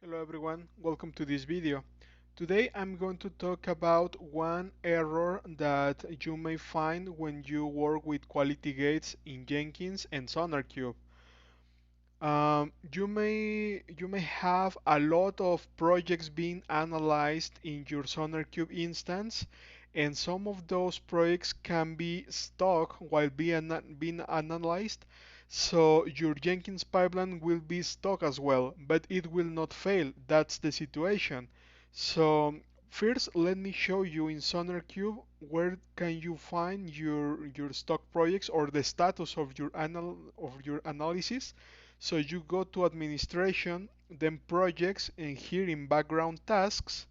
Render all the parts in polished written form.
Hello everyone, welcome to this video. Today I'm going to talk about one error that you may find when you work with quality gates in Jenkins and SonarQube. You may have a lot of projects being analyzed in your SonarQube instance, and some of those projects can be stuck while being analyzed. So your Jenkins pipeline will be stuck as well, but it will not fail. That's the situation. So first, let me show you in SonarQube where can you find your stock projects or the status of your analysis. So you go to administration, then projects, and here in background tasks,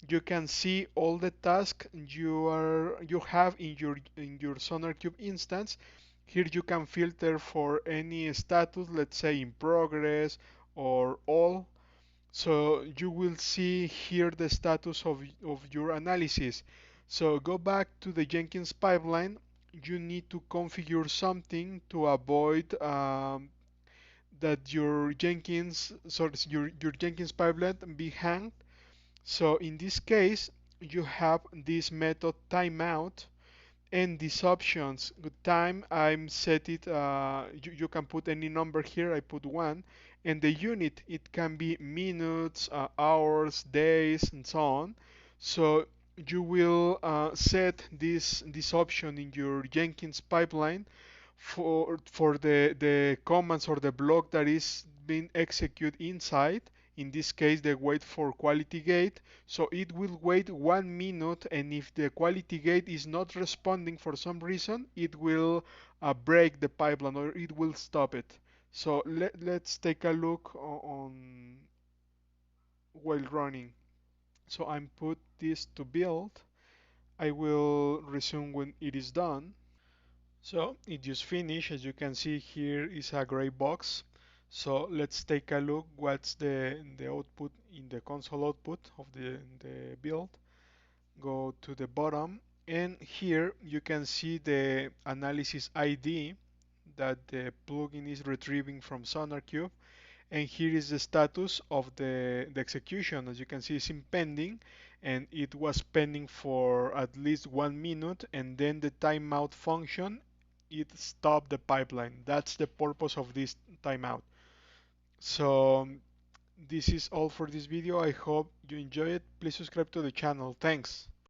you can see all the tasks you have in your SonarQube instance. Here you can filter for any status, let's say in progress or all. So you will see here the status of your analysis. So go back to the Jenkins pipeline. You need to configure something to avoid that your Jenkins pipeline be hanged. So in this case, you have this method timeout and these options. Good time, I'm set it. You can put any number here. I put one, and the unit it can be minutes, hours, days, and so on. So you will set this option in your Jenkins pipeline for the commands or the block that is being executed inside. In this case, the wait for quality gate. So it will wait 1 minute, and if the quality gate is not responding for some reason, it will break the pipeline or it will stop it. So let's take a look on while running. So I'm put this to build. I will resume when it is done. So it just finished. As you can see, here is a gray box. So let's take a look what's the output in the console output of the build. Go to the bottom, and here you can see the analysis ID that the plugin is retrieving from SonarQube, and here is the status of the execution. As you can see, it's in pending, and it was pending for at least 1 minute, and then the timeout function it stopped the pipeline. That's the purpose of this timeout. So this is all for this video. I hope you enjoy it. Please subscribe to the channel. Thanks.